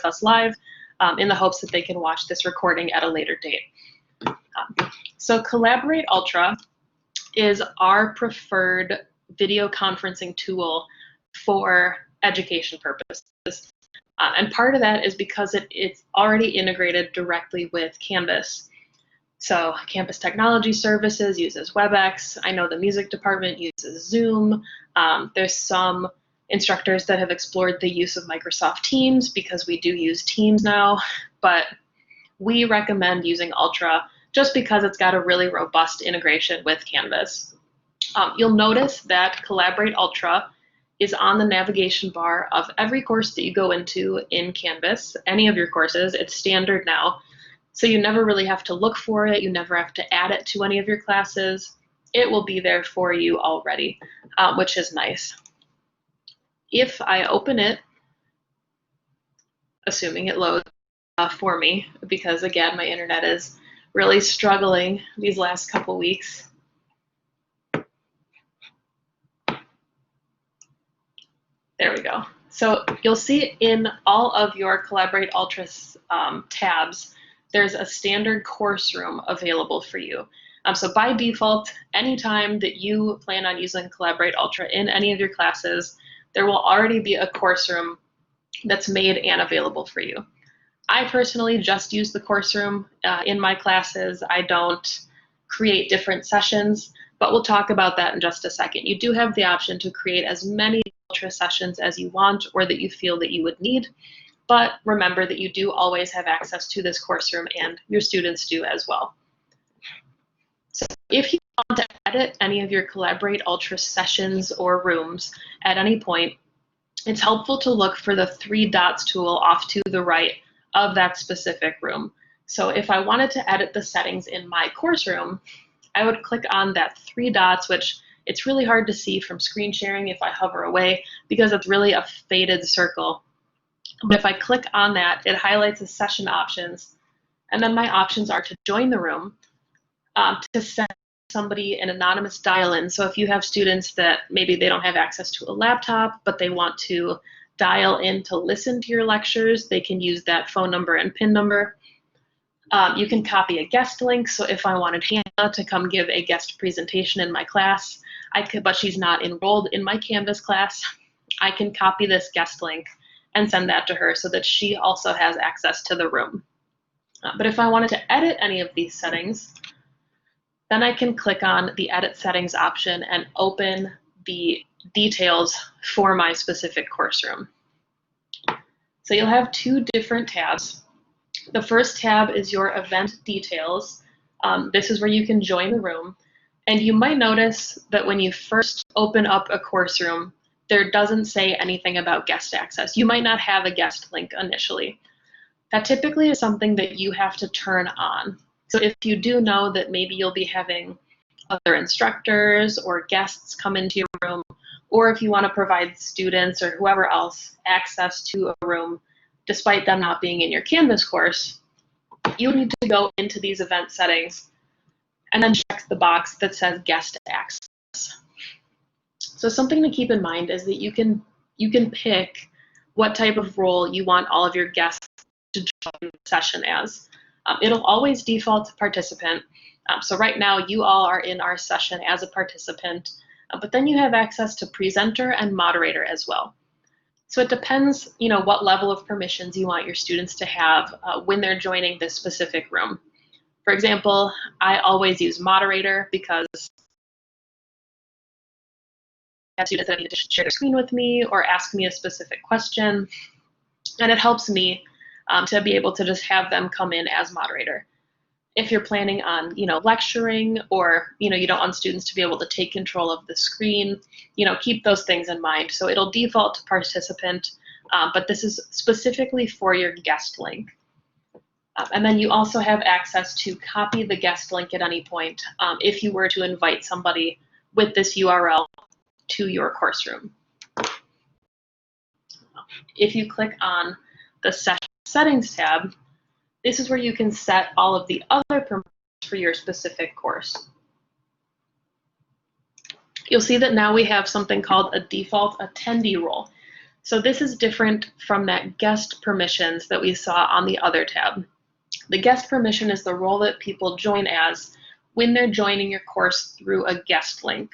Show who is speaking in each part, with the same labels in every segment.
Speaker 1: with us live in the hopes that they can watch this recording at a later date. So Collaborate Ultra is our preferred video conferencing tool for education purposes. And part of that is because it's already integrated directly with Canvas. So Campus Technology Services uses WebEx. I know the music department uses Zoom. There's some instructors that have explored the use of Microsoft Teams because we do use Teams now, but we recommend using Ultra just because it's got a really robust integration with Canvas. You'll notice that Collaborate Ultra is on the navigation bar of every course that you go into in Canvas, any of your courses. It's standard now. So you never really have to look for it. You never have to add it to any of your classes. It will be there for you already, which is nice. If I open it, assuming it loads for me, because again, my internet is really struggling these last couple weeks. There we go. So you'll see in all of your Collaborate Ultra tabs, there's a standard course room available for you. So by default, anytime that you plan on using Collaborate Ultra in any of your classes, there will already be a course room that's made and available for you. I personally just use the course room in my classes. I don't create different sessions, but we'll talk about that in just a second. You do have the option to create as many Ultra sessions as you want or that you feel that you would need. But remember that you do always have access to this course room, and your students do as well. So if you want to edit any of your Collaborate Ultra sessions or rooms at any point, it's helpful to look for the three dots tool off to the right of that specific room. So if I wanted to edit the settings in my course room, I would click on that three dots, which it's really hard to see from screen sharing if I hover away because it's really a faded circle. But if I click on that, it highlights the session options. And then my options are to join the room, to send somebody an anonymous dial-in. So if you have students that maybe they don't have access to a laptop, but they want to dial in to listen to your lectures, they can use that phone number and PIN number. You can copy a guest link. So if I wanted Hannah to come give a guest presentation in my class, I could, but she's not enrolled in my Canvas class, I can copy this guest link and send that to her so that she also has access to the room. But if I wanted to edit any of these settings, then I can click on the Edit Settings option and open the details for my specific course room. So you'll have two different tabs. The first tab is your event details. This is where you can join the room. And you might notice that when you first open up a course room, there doesn't say anything about guest access. You might not have a guest link initially. That typically is something that you have to turn on. So if you do know that maybe you'll be having other instructors or guests come into your room, or if you want to provide students or whoever else access to a room despite them not being in your Canvas course, you need to go into these event settings and then check the box that says guest access. So something to keep in mind is that you can pick what type of role you want all of your guests to join the session as. It'll always default to participant. So right now you all are in our session as a participant, but then you have access to presenter and moderator as well. So it depends, what level of permissions you want your students to have when they're joining this specific room. For example, I always use moderator because I have students that need to share their screen with me or ask me a specific question, and it helps me to be able to just have them come in as moderator. If you're planning on, lecturing, or, you don't want students to be able to take control of the screen, keep those things in mind. So it'll default to participant, but this is specifically for your guest link. And then you also have access to copy the guest link at any point if you were to invite somebody with this URL to your course room. If you click on the Session Settings tab, this is where you can set all of the other permissions for your specific course. You'll see that now we have something called a default attendee role. So this is different from that guest permissions that we saw on the other tab. The guest permission is the role that people join as when they're joining your course through a guest link.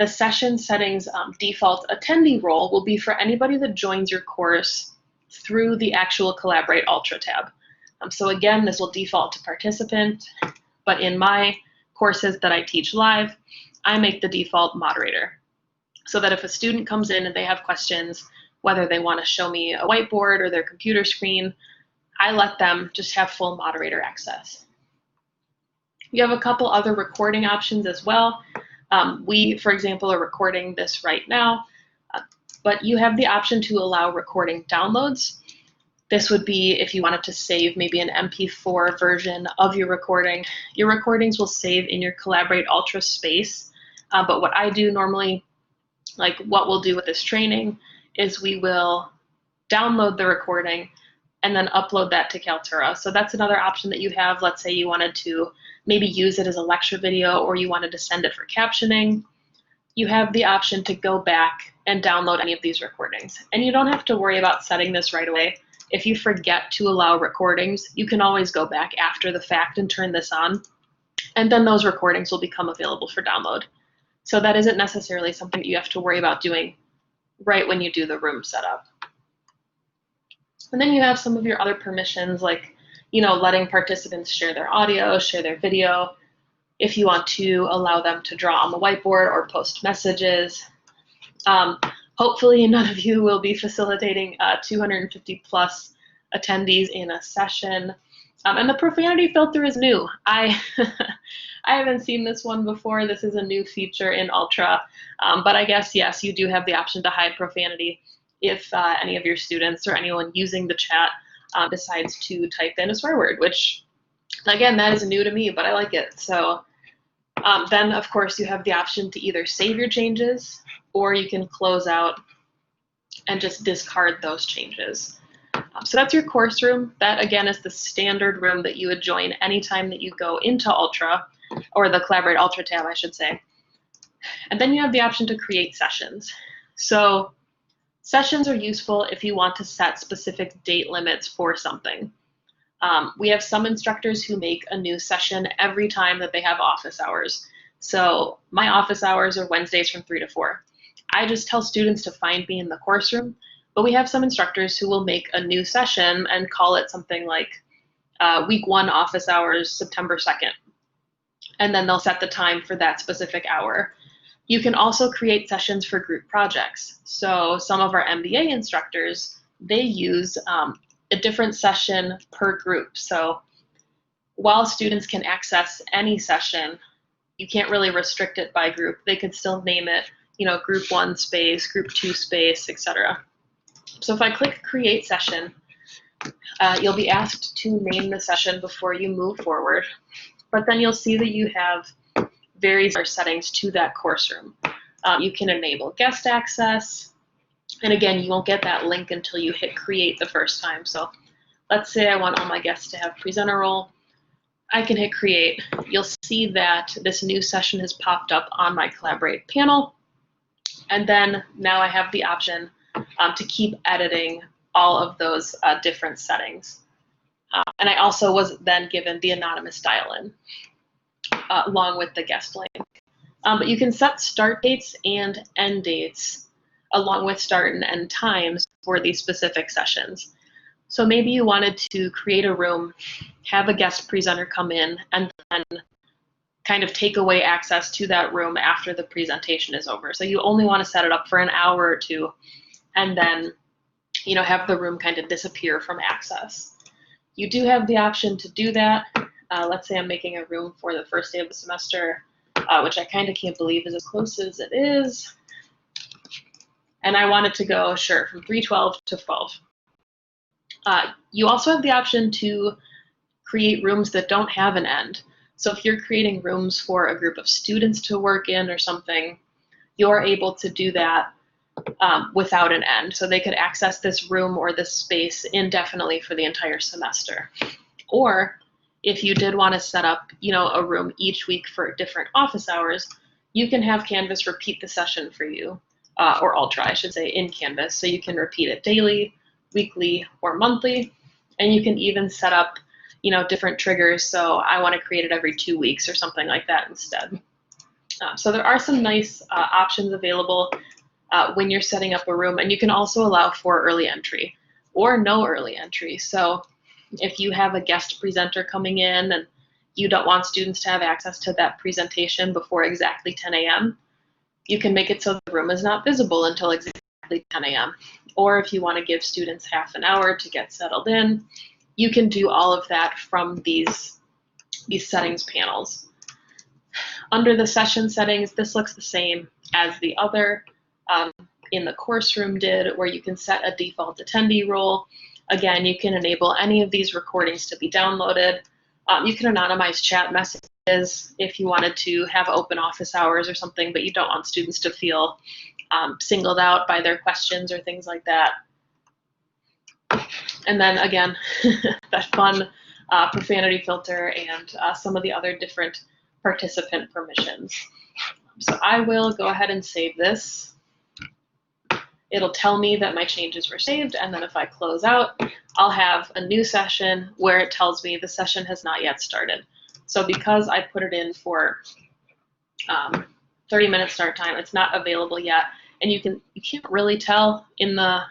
Speaker 1: The session settings default attendee role will be for anybody that joins your course through the actual Collaborate Ultra tab. So again, this will default to participant, but in my courses that I teach live, I make the default moderator. So that if a student comes in and they have questions, whether they want to show me a whiteboard or their computer screen, I let them just have full moderator access. You have a couple other recording options as well. We, for example, are recording this right now, but you have the option to allow recording downloads. This would be if you wanted to save maybe an MP4 version of your recording. Your recordings will save in your Collaborate Ultra space, but what I do normally, like what we'll do with this training, is we will download the recording and then upload that to Kaltura. So that's another option that you have. Let's say you wanted to maybe use it as a lecture video or you wanted to send it for captioning. You have the option to go back and download any of these recordings. And you don't have to worry about setting this right away. If you forget to allow recordings, you can always go back after the fact and turn this on, and then those recordings will become available for download. So that isn't necessarily something that you have to worry about doing right when you do the room setup. And then you have some of your other permissions, like, letting participants share their audio, share their video, if you want to allow them to draw on the whiteboard or post messages. Hopefully none of you will be facilitating 250 plus attendees in a session. And the profanity filter is new. I haven't seen this one before. This is a new feature in Ultra, but I guess, yes, you do have the option to hide profanity if any of your students or anyone using the chat decides to type in a swear word, which, again, that is new to me, but I like it. So then, of course, you have the option to either save your changes or you can close out and just discard those changes. So that's your course room. That, again, is the standard room that you would join anytime that you go into Ultra, or the Collaborate Ultra tab, I should say. And then you have the option to create sessions. So sessions are useful if you want to set specific date limits for something. We have some instructors who make a new session every time that they have office hours. So my office hours are Wednesdays from 3 to 4. I just tell students to find me in the course room, but we have some instructors who will make a new session and call it something like week 1 office hours, September 2nd. And then they'll set the time for that specific hour. You can also create sessions for group projects. So some of our MBA instructors, they use a different session per group. So while students can access any session, you can't really restrict it by group. They could still name it, group 1 space, group 2 space, etc. So if I click create session, you'll be asked to name the session before you move forward, but then you'll see that you have various settings to that course room. You can enable guest access, and again, you won't get that link until you hit create the first time. So let's say I want all my guests to have presenter role. I can hit create. You'll see that this new session has popped up on my Collaborate panel. And then now I have the option to keep editing all of those different settings. And I also was then given the anonymous dial-in along with the guest link. But you can set start dates and end dates along with start and end times for these specific sessions. So maybe you wanted to create a room, have a guest presenter come in, and then kind of take away access to that room after the presentation is over. So you only want to set it up for an hour or two, and then have the room kind of disappear from access. You do have the option to do that. Let's say I'm making a room for the first day of the semester, which I kind of can't believe is as close as it is. And I want it to go, sure, from 3:12 to 12. You also have the option to create rooms that don't have an end. So if you're creating rooms for a group of students to work in or something, you're able to do that without an end. So they could access this room or this space indefinitely for the entire semester. Or if you did want to set up, a room each week for different office hours, you can have Canvas repeat the session for you or Ultra, I should say, in Canvas. So you can repeat it daily, weekly, or monthly, and you can even set up, different triggers. So I want to create it every 2 weeks or something like that instead. So there are some nice options available when you're setting up a room, and you can also allow for early entry or no early entry. So if you have a guest presenter coming in and you don't want students to have access to that presentation before exactly 10 a.m., you can make it so the room is not visible until exactly 10 a.m. Or if you want to give students half an hour to get settled in, you can do all of that from these settings panels. Under the session settings, this looks the same as the other in the course room did, where you can set a default attendee role. Again, you can enable any of these recordings to be downloaded. You can anonymize chat messages if you wanted to have open office hours or something, but you don't want students to feel singled out by their questions or things like that. And then again, that fun profanity filter and some of the other different participant permissions. So I will go ahead and save this. It'll tell me that my changes were saved, and then if I close out, I'll have a new session where it tells me the session has not yet started. So because I put it in for 30-minute start time, it's not available yet, and you can't really tell in the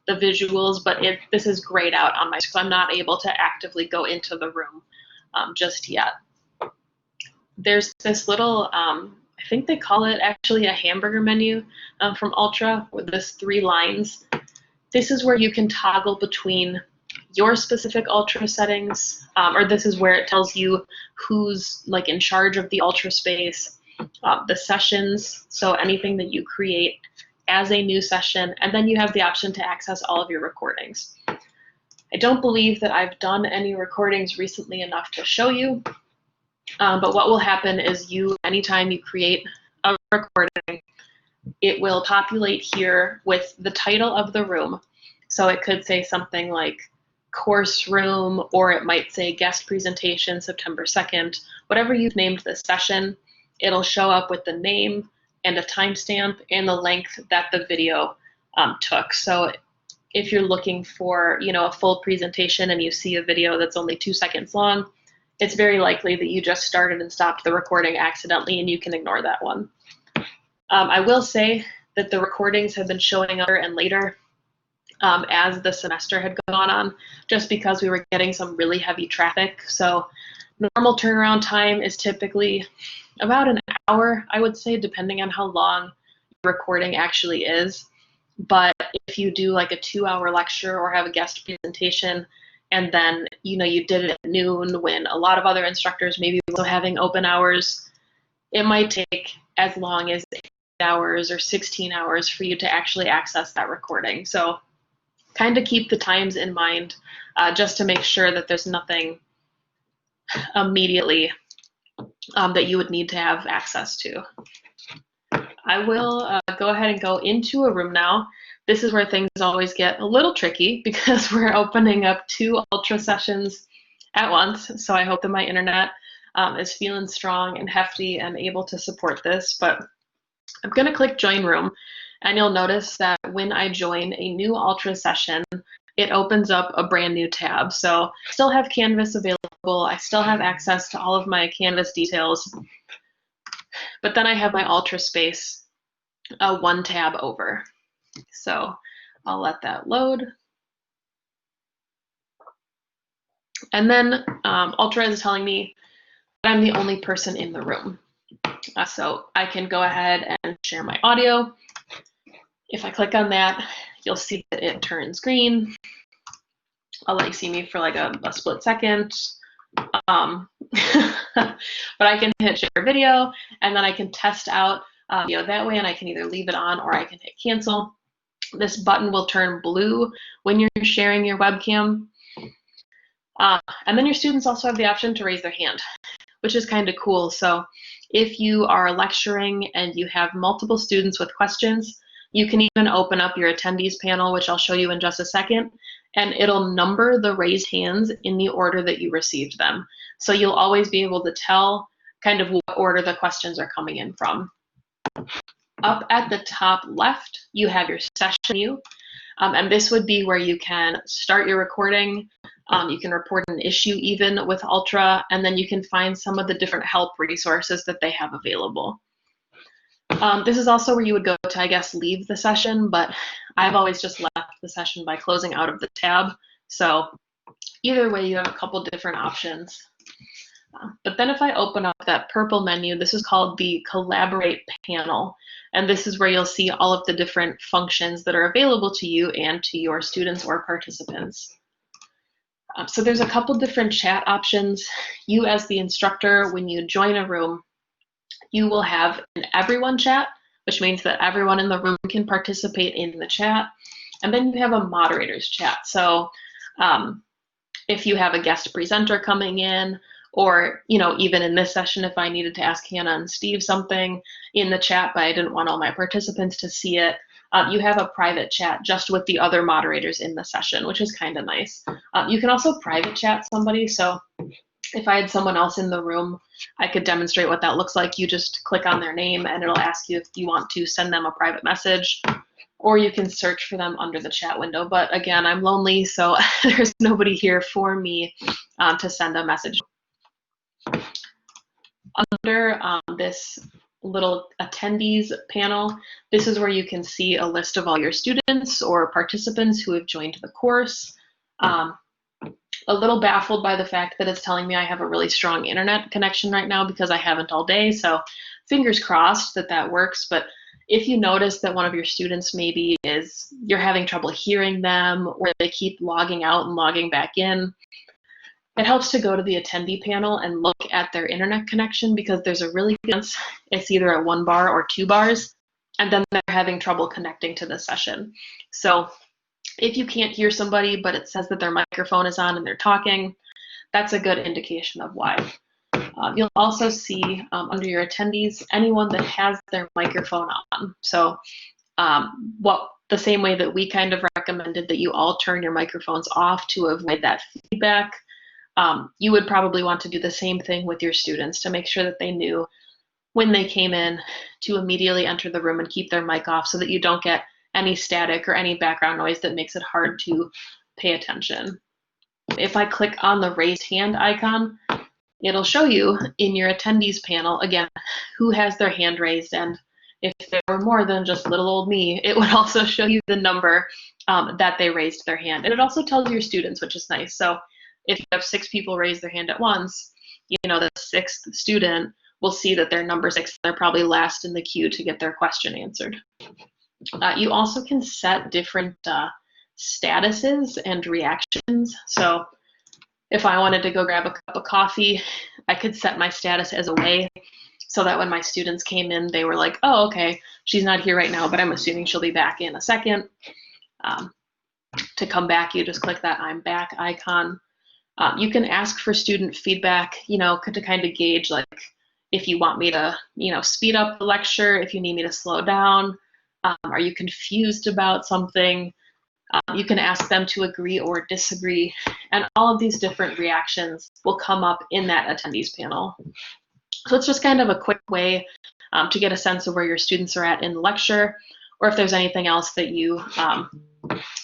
Speaker 1: visuals, but this is grayed out on my screen, so I'm not able to actively go into the room just yet. There's this little I think they call it actually a hamburger menu from Ultra with this 3 lines. This is where you can toggle between your specific Ultra settings, or this is where it tells you who's like in charge of the Ultra space, the sessions, so anything that you create as a new session, and then you have the option to access all of your recordings. I don't believe that I've done any recordings recently enough to show you, but what will happen is anytime you create a recording, it will populate here with the title of the room. So it could say something like course room, or it might say guest presentation September 2nd. Whatever you've named the session, it'll show up with the name and a timestamp and the length that the video took. So if you're looking for a full presentation and you see a video that's only 2 seconds long, it's very likely that you just started and stopped the recording accidentally, and you can ignore that one. I will say that the recordings have been showing up and later as the semester had gone on, just because we were getting some really heavy traffic. So normal turnaround time is typically about an hour, I would say, depending on how long your recording actually is. But if you do like a 2-hour lecture or have a guest presentation, and then you did it at noon when a lot of other instructors maybe also having open hours, it might take as long as 8 hours or 16 hours for you to actually access that recording. So kind of keep the times in mind just to make sure that there's nothing immediately that you would need to have access to. I will go ahead and go into a room now. This is where things always get a little tricky because we're opening up 2 Ultra sessions at once. So I hope that my internet is feeling strong and hefty and able to support this. But I'm going to click Join Room, and you'll notice that when I join a new Ultra session, it opens up a brand new tab. So I still have Canvas available. I still have access to all of my Canvas details. But then I have my Ultra space 1 tab over. So I'll let that load. And then Ultra is telling me that I'm the only person in the room. So I can go ahead and share my audio. If I click on that, you'll see that it turns green. I'll let you see me for like a split second. But I can hit share video, and then I can test out that way, and I can either leave it on or I can hit cancel. This button will turn blue when you're sharing your webcam. And then your students also have the option to raise their hand, which is kind of cool. So if you are lecturing and you have multiple students with questions, you can even open up your attendees panel, which I'll show you in just a second, and it'll number the raised hands in the order that you received them. So you'll always be able to tell kind of what order the questions are coming in from. Up at the top left, you have your session menu, and this would be where you can start your recording. You can report an issue even with Ultra, and then you can find some of the different help resources that they have available. This is also where you would go to, I guess, leave the session, but I've always just left the session by closing out of the tab. So either way, you have a couple different options. But then if I open up that purple menu, this is called the Collaborate panel. And this is where you'll see all of the different functions that are available to you and to your students or participants. So there's a couple different chat options. You as the instructor, when you join a room, you will have an everyone chat, which means that everyone in the room can participate in the chat. And then you have a moderators chat. So if you have a guest presenter coming in, or even in this session, if I needed to ask Hannah and Steve something in the chat, but I didn't want all my participants to see it, you have a private chat just with the other moderators in the session, which is kind of nice. You can also private chat somebody. So if I had someone else in the room, I could demonstrate what that looks like. You just click on their name and it'll ask you if you want to send them a private message, or you can search for them under the chat window. But again, I'm lonely, so there's nobody here for me to send a message. Under this little attendees panel, this is where you can see a list of all your students or participants who have joined the course. A little baffled by the fact that it's telling me I have a really strong internet connection right now because I haven't all day, so fingers crossed that that works. But if you notice that one of your students maybe you're having trouble hearing them, or they keep logging out and logging back in, it helps to go to the attendee panel and look at their internet connection, because there's a really good chance it's either at 1 bar or 2 bars, and then they're having trouble connecting to the session. So if you can't hear somebody, but it says that their microphone is on and they're talking, that's a good indication of why. You'll also see under your attendees, anyone that has their microphone on. So the same way that we kind of recommended that you all turn your microphones off to avoid that feedback, you would probably want to do the same thing with your students to make sure that they knew when they came in to immediately enter the room and keep their mic off, so that you don't get any static or any background noise that makes it hard to pay attention. If I click on the raised hand icon, it'll show you in your attendees panel, again, who has their hand raised. And if there were more than just little old me, it would also show you the number that they raised their hand. And it also tells your students, which is nice. So if you have 6 people raise their hand at once, the 6th student will see that they're number 6. They're probably last in the queue to get their question answered. You also can set different statuses and reactions. So if I wanted to go grab a cup of coffee, I could set my status as away, so that when my students came in, they were like, oh, okay, she's not here right now, but I'm assuming she'll be back in a second. To come back, you just click that I'm back icon. You can ask for student feedback, to kind of gauge, like, if you want me to, speed up the lecture, if you need me to slow down, are you confused about something? You can ask them to agree or disagree, and all of these different reactions will come up in that attendees panel. So it's just kind of a quick way to get a sense of where your students are at in the lecture, or if there's anything else that you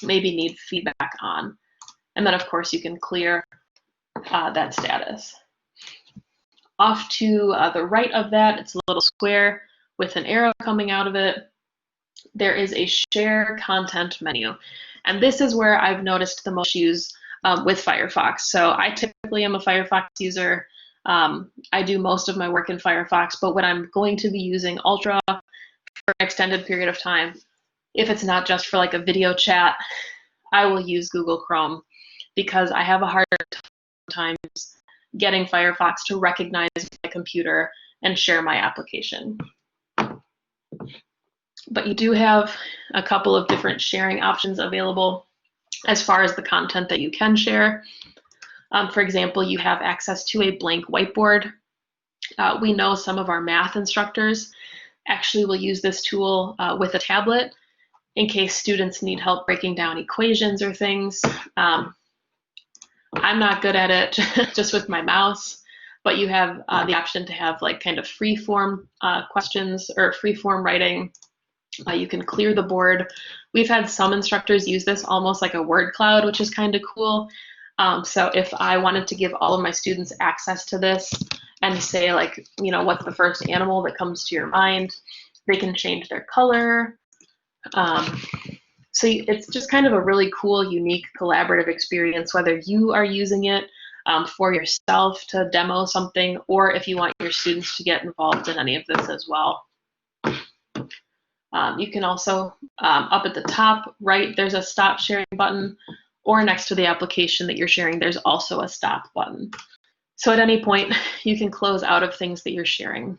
Speaker 1: maybe need feedback on. And then, of course, you can clear that status. Off to the right of that, it's a little square with an arrow coming out of it. There is a share content menu. And this is where I've noticed the most issues with Firefox. So I typically am a Firefox user. I do most of my work in Firefox, but when I'm going to be using Ultra for an extended period of time, if it's not just for like a video chat, I will use Google Chrome, because I have a harder time getting Firefox to recognize my computer and share my application. But you do have a couple of different sharing options available as far as the content that you can share. For example, you have access to a blank whiteboard. We know some of our math instructors actually will use this tool with a tablet in case students need help breaking down equations or things. I'm not good at it just with my mouse, but you have the option to have like kind of free form questions or free form writing You can clear the board. We've had some instructors use this almost like a word cloud, which is kind of cool. So if I wanted to give all of my students access to this and say, like, you know, what's the first animal that comes to your mind, they can change their color. So it's just kind of a really cool, unique, collaborative experience, whether you are using it for yourself to demo something, or if you want your students to get involved in any of this as well. You can also, up at the top right, there's a stop sharing button, or next to the application that you're sharing, there's also a stop button. So at any point, you can close out of things that you're sharing.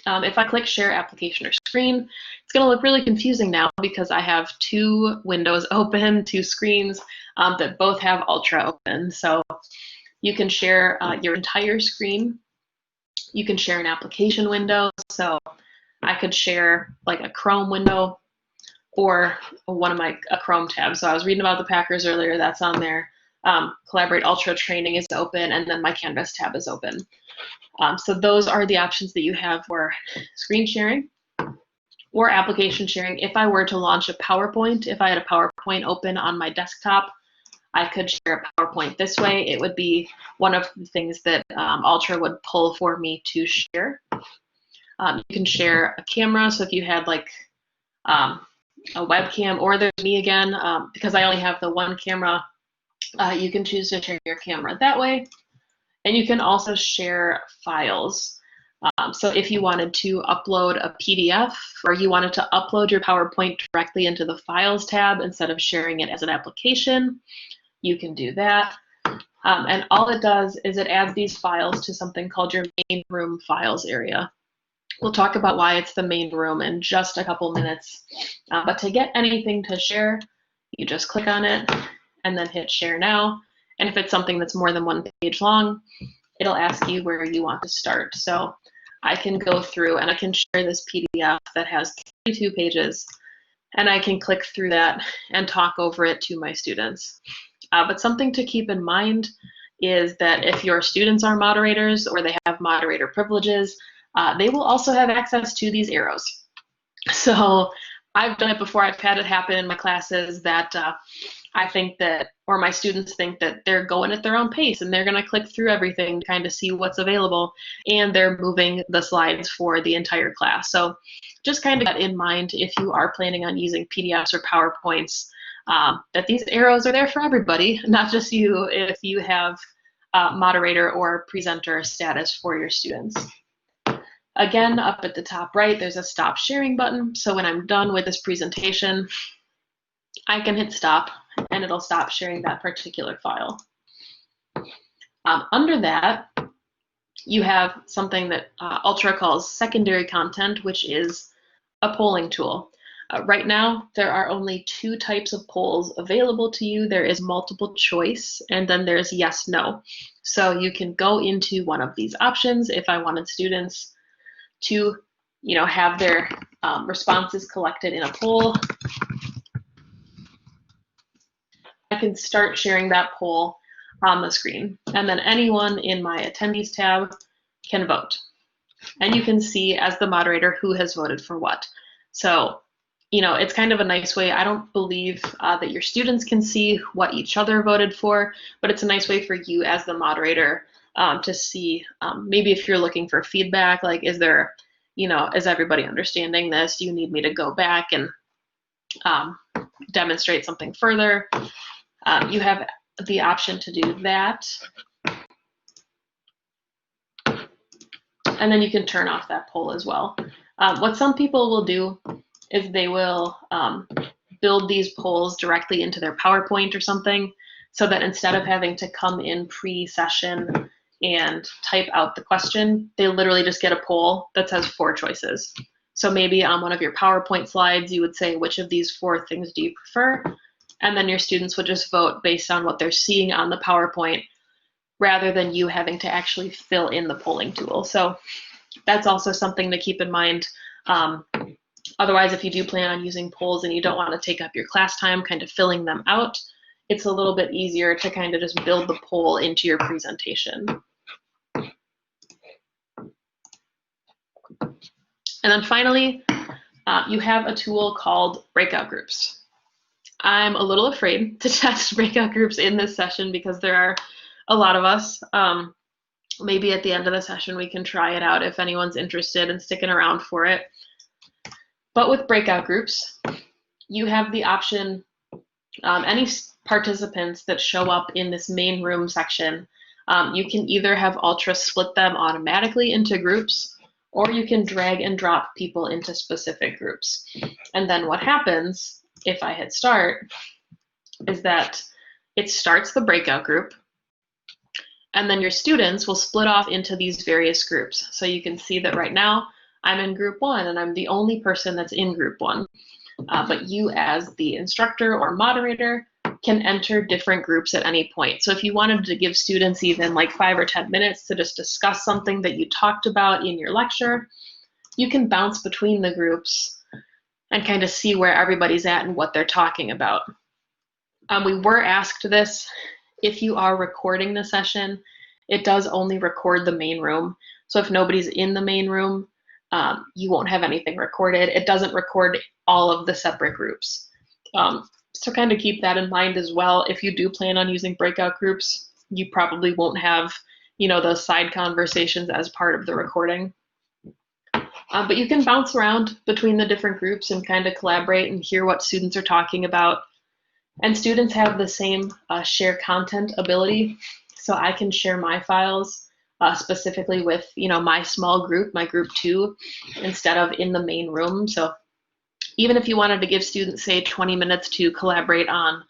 Speaker 1: If I click share application or screen, it's going to look really confusing now because I have two windows open, two screens that both have Ultra open. So you can share your entire screen. You can share an application window. So I could share like a Chrome window or one of a Chrome tabs. So I was reading about the Packers earlier, that's on there. Collaborate Ultra training is open, and then my Canvas tab is open. So those are the options that you have for screen sharing or application sharing. If I were to launch a PowerPoint, if I had a PowerPoint open on my desktop, I could share a PowerPoint this way. It would be one of the things that Ultra would pull for me to share. You can share a camera. So if you had like a webcam, or there's me again, because I only have the one camera, you can choose to share your camera that way. And you can also share files. So if you wanted to upload a PDF, or you wanted to upload your PowerPoint directly into the Files tab instead of sharing it as an application, you can do that. And all it does is it adds these files to something called your main room files area. We'll talk about why it's the main room in just a couple minutes. But to get anything to share, you just click on it and then hit share now. And if it's something that's more than one page long, it'll ask you where you want to start. So I can go through and I can share this PDF that has 32 pages, and I can click through that and talk over it to my students. But something to keep in mind is that if your students are moderators or they have moderator privileges, they will also have access to these arrows. So I've done it before. I've had it happen in my classes that I think that, or my students think that they're going at their own pace and they're going to click through everything to kind of see what's available, and they're moving the slides for the entire class. So just kind of keep that in mind if you are planning on using PDFs or PowerPoints, that these arrows are there for everybody, not just you if you have moderator or presenter status for your students. Again, up at the top right, there's a stop sharing button. So when I'm done with this presentation, I can hit stop and it'll stop sharing that particular file. Under that, you have something that Ultra calls secondary content, which is a polling tool. Right now, there are only two types of polls available to you. There is multiple choice, and then there's yes, no. So you can go into one of these options. If I wanted students to, have their responses collected in a poll, I can start sharing that poll on the screen, and then anyone in my attendees tab can vote. And you can see as the moderator who has voted for what. So, it's kind of a nice way. I don't believe that your students can see what each other voted for, but it's a nice way for you as the moderator to see, maybe if you're looking for feedback, like is there, is everybody understanding this? Do you need me to go back and demonstrate something further? You have the option to do that. And then you can turn off that poll as well. What some people will do is they will build these polls directly into their PowerPoint or something, so that instead of having to come in pre-session and type out the question, they literally just get a poll that says 4 choices. So maybe on one of your PowerPoint slides, you would say, which of these 4 things do you prefer? And then your students would just vote based on what they're seeing on the PowerPoint, rather than you having to actually fill in the polling tool. So that's also something to keep in mind. Otherwise, if you do plan on using polls and you don't want to take up your class time kind of filling them out, it's a little bit easier to kind of just build the poll into your presentation. And then finally, you have a tool called breakout groups. I'm a little afraid to test breakout groups in this session because there are a lot of us. Maybe at the end of the session we can try it out if anyone's interested in sticking around for it. But with breakout groups, you have the option, any participants that show up in this main room section, you can either have Ultra split them automatically into groups, or you can drag and drop people into specific groups. And then what happens if I hit start is that it starts the breakout group, and then your students will split off into these various groups. So you can see that right now I'm in group 1 and I'm the only person that's in group 1. But you as the instructor or moderator can enter different groups at any point. So if you wanted to give students even like 5 or 10 minutes to just discuss something that you talked about in your lecture, you can bounce between the groups and kind of see where everybody's at and what they're talking about. We were asked this. If you are recording the session, it does only record the main room. So if nobody's in the main room, you won't have anything recorded. It doesn't record all of the separate groups. So kind of keep that in mind as well. If you do plan on using breakout groups, you probably won't have, those side conversations as part of the recording. But you can bounce around between the different groups and kind of collaborate and hear what students are talking about. And students have the same share content ability. So I can share my files specifically with, my small group, my group 2, instead of in the main room. So even if you wanted to give students, say, 20 minutes to collaborate on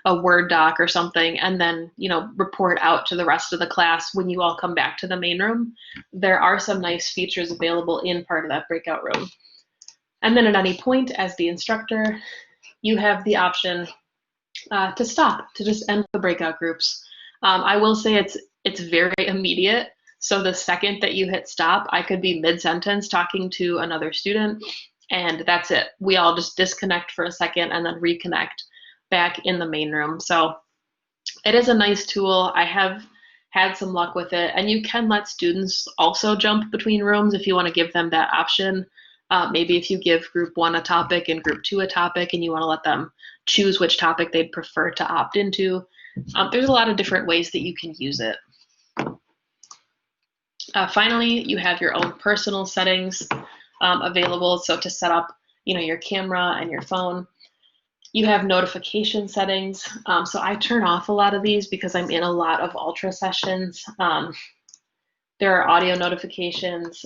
Speaker 1: a Word doc or something, and then, report out to the rest of the class when you all come back to the main room, there are some nice features available in part of that breakout room. And then at any point, as the instructor, you have the option to stop, to just end the breakout groups. I will say it's very immediate. So the second that you hit stop, I could be mid-sentence talking to another student, and that's it. We all just disconnect for a second and then reconnect back in the main room. So it is a nice tool. I have had some luck with it, and you can let students also jump between rooms if you want to give them that option. Maybe if you give group 1 a topic and group 2 a topic and you want to let them choose which topic they'd prefer to opt into. There's a lot of different ways that you can use it. Finally, you have your own personal settings available. So to set up, your camera and your phone. You have notification settings. So I turn off a lot of these because I'm in a lot of Ultra sessions. There are audio notifications.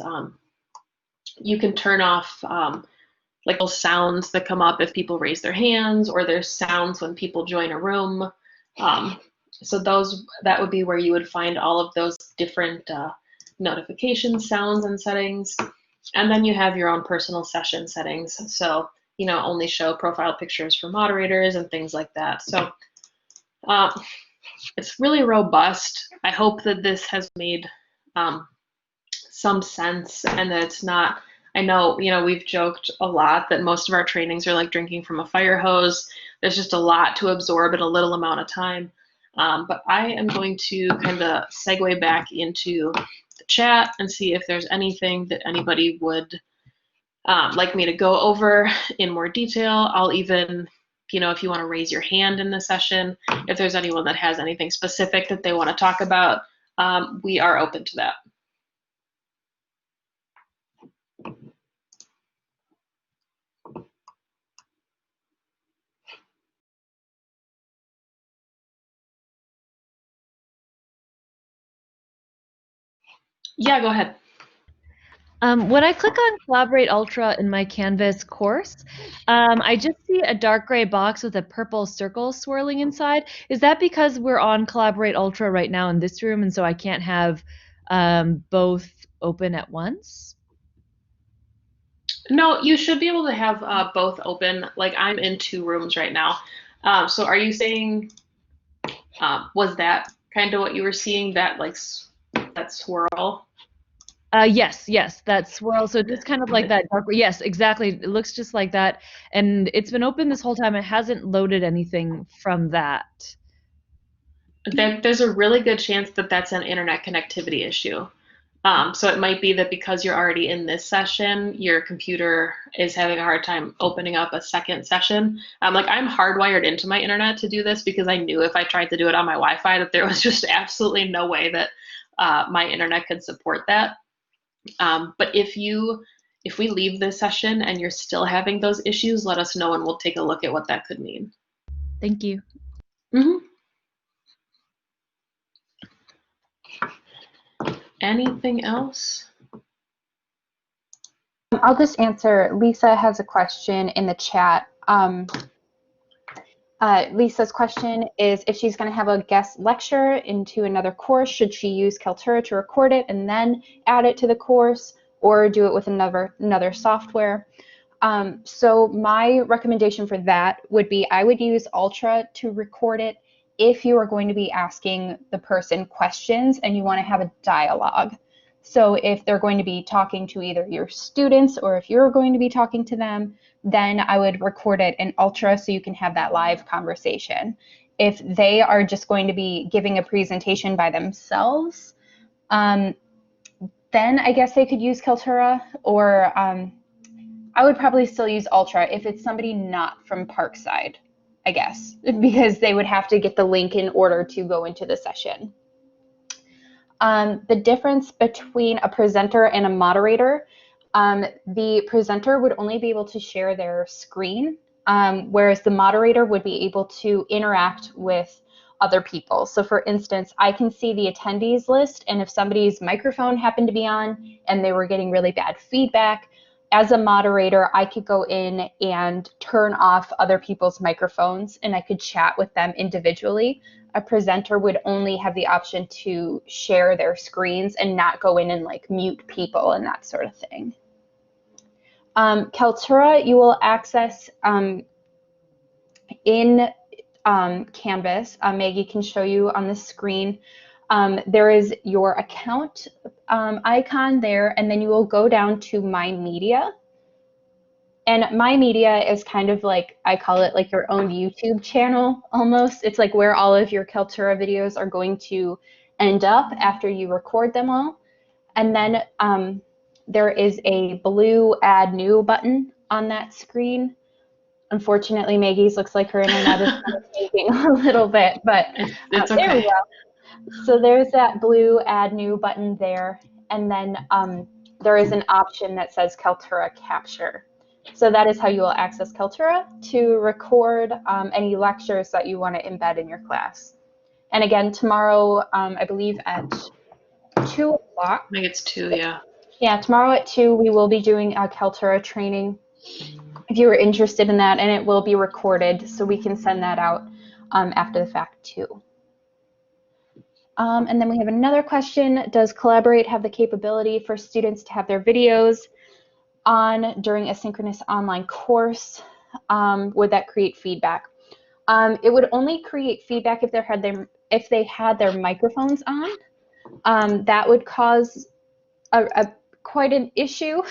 Speaker 1: You can turn off like those sounds that come up if people raise their hands, or there's sounds when people join a room. So that would be where you would find all of those different notification sounds and settings. And then you have your own personal session settings. So, only show profile pictures for moderators and things like that. So it's really robust. I hope that this has made some sense and that it's not, I know, we've joked a lot that most of our trainings are like drinking from a fire hose. There's just a lot to absorb in a little amount of time. But I am going to kind of segue back into the chat and see if there's anything that anybody would like me to go over in more detail. I'll even, if you want to raise your hand in the session, if there's anyone that has anything specific that they want to talk about, we are open to that. Yeah, go ahead.
Speaker 2: When I click on Collaborate Ultra in my Canvas course, I just see a dark gray box with a purple circle swirling inside. Is that because we're on Collaborate Ultra right now in this room, and so I can't have both open at once?
Speaker 1: No, you should be able to have both open. Like I'm in 2 rooms right now. So are you saying, was that kind of what you were seeing, that that swirl?
Speaker 2: Yes, that swirl. So just kind of like that dark. Yes, exactly. It looks just like that. And it's been open this whole time. It hasn't loaded anything from that.
Speaker 1: There's a really good chance that that's an internet connectivity issue. So it might be that because you're already in this session, your computer is having a hard time opening up a second session. Like I'm hardwired into my internet to do this because I knew if I tried to do it on my Wi-Fi that there was just absolutely no way that my internet could support that. But if we leave this session and you're still having those issues, let us know and we'll take a look at what that could mean.
Speaker 2: Thank you.
Speaker 1: Mm-hmm. Anything else?
Speaker 3: I'll just answer. Lisa has a question in the chat. Lisa's question is, if she's going to have a guest lecture into another course, should she use Kaltura to record it and then add it to the course, or do it with another software? So my recommendation for that would be I would use Ultra to record it if you are going to be asking the person questions and you want to have a dialogue. So if they're going to be talking to either your students or if you're going to be talking to them, then I would record it in Ultra so you can have that live conversation. If they are just going to be giving a presentation by themselves, then I guess they could use Kaltura, or I would probably still use Ultra if it's somebody not from Parkside, I guess, because they would have to get the link in order to go into the session. The difference between a presenter and a moderator, the presenter would only be able to share their screen, whereas the moderator would be able to interact with other people. So for instance, I can see the attendees list, and if somebody's microphone happened to be on and they were getting really bad feedback, as a moderator, I could go in and turn off other people's microphones and I could chat with them individually. A presenter would only have the option to share their screens and not go in and like mute people and that sort of thing. Kaltura, you will access in Canvas. Maggie can show you on the screen. There is your account icon there, and then you will go down to My Media. And My Media is kind of like, I call it like your own YouTube channel almost. It's like where all of your Kaltura videos are going to end up after you record them all. And then there is a blue Add New button on that screen. Unfortunately, Maggie's looks like her internet is kind of taking a little bit, but
Speaker 1: it's okay.
Speaker 3: There we go. So there's that blue Add New button there, and then there is an option that says Kaltura Capture. So that is how you will access Kaltura to record any lectures that you want to embed in your class. And again, tomorrow, I believe at 2 o'clock.
Speaker 1: I think it's 2, yeah.
Speaker 3: Yeah, tomorrow at 2, we will be doing a Kaltura training if you are interested in that, and it will be recorded, so we can send that out after the fact too. And then we have another question. Does Collaborate have the capability for students to have their videos on during a synchronous online course? Would that create feedback? It would only create feedback if they had their microphones on. That would cause quite an issue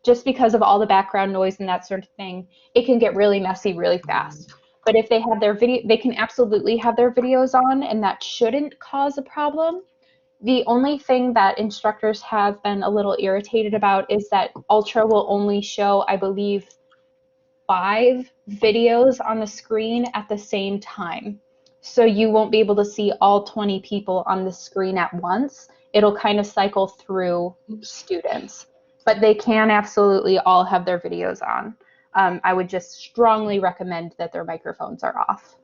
Speaker 3: just because of all the background noise and that sort of thing. It can get really messy really fast. But if they have their video, they can absolutely have their videos on, and that shouldn't cause a problem. The only thing that instructors have been a little irritated about is that Ultra will only show, I believe, 5 videos on the screen at the same time. So you won't be able to see all 20 people on the screen at once. It'll kind of cycle through students, but they can absolutely all have their videos on. I would just strongly recommend that their microphones are off.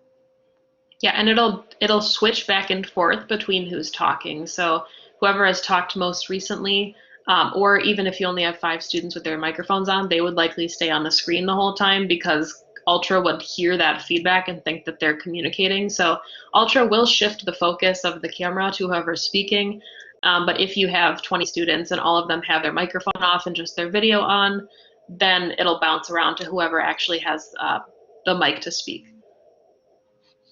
Speaker 1: Yeah, and it'll switch back and forth between who's talking. So whoever has talked most recently, or even if you only have 5 students with their microphones on, they would likely stay on the screen the whole time because Ultra would hear that feedback and think that they're communicating. So Ultra will shift the focus of the camera to whoever's speaking. But if you have 20 students and all of them have their microphone off and just their video on, then it'll bounce around to whoever actually has the mic to speak.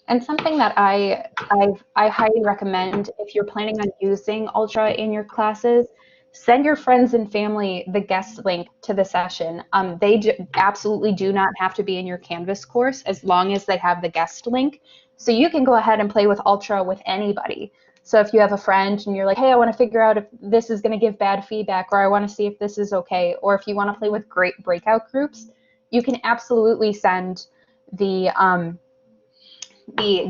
Speaker 3: And something that I highly recommend if you're planning on using Ultra in your classes, send your friends and family the guest link to the session. They absolutely do not have to be in your Canvas course as long as they have the guest link. So you can go ahead and play with Ultra with anybody. So if you have a friend and you're like, hey, I want to figure out if this is going to give bad feedback, or I want to see if this is okay, or if you want to play with great breakout groups, you can absolutely send the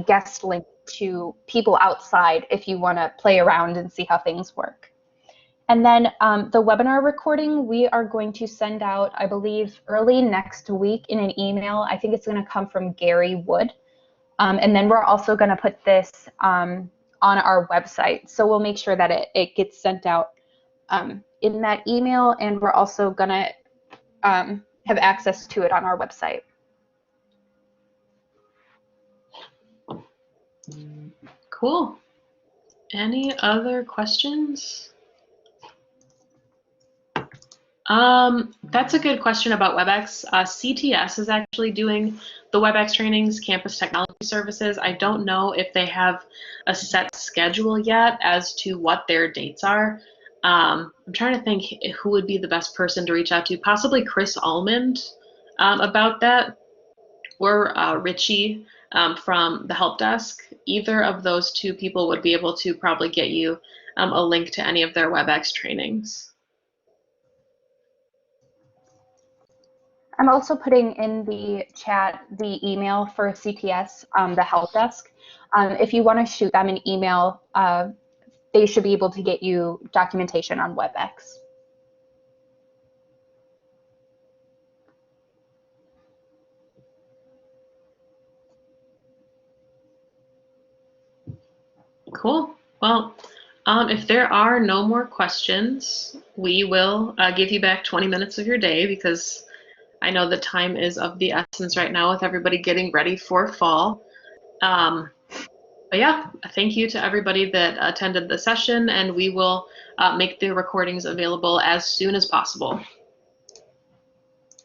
Speaker 3: guest link to people outside if you want to play around and see how things work. And then the webinar recording, we are going to send out, I believe, early next week in an email. I think it's going to come from Gary Wood. And then we're also going to put this on our website. So we'll make sure that it gets sent out in that email, and we're also going to have access to it on our website.
Speaker 1: Cool. Any other questions? That's a good question about WebEx. CTS is actually doing the WebEx trainings, Campus Technology Services. I don't know if they have a set schedule yet as to what their dates are. I'm trying to think who would be the best person to reach out to. Possibly Chris Almond about that, or Richie from the help desk. Either of those two people would be able to probably get you a link to any of their WebEx trainings.
Speaker 3: I'm also putting in the chat the email for CTS, the help desk. If you want to shoot them an email, they should be able to get you documentation on WebEx.
Speaker 1: Cool. Well, if there are no more questions, we will give you back 20 minutes of your day, because I know the time is of the essence right now with everybody getting ready for fall. But yeah, thank you to everybody that attended the session, and we will make the recordings available as soon as possible.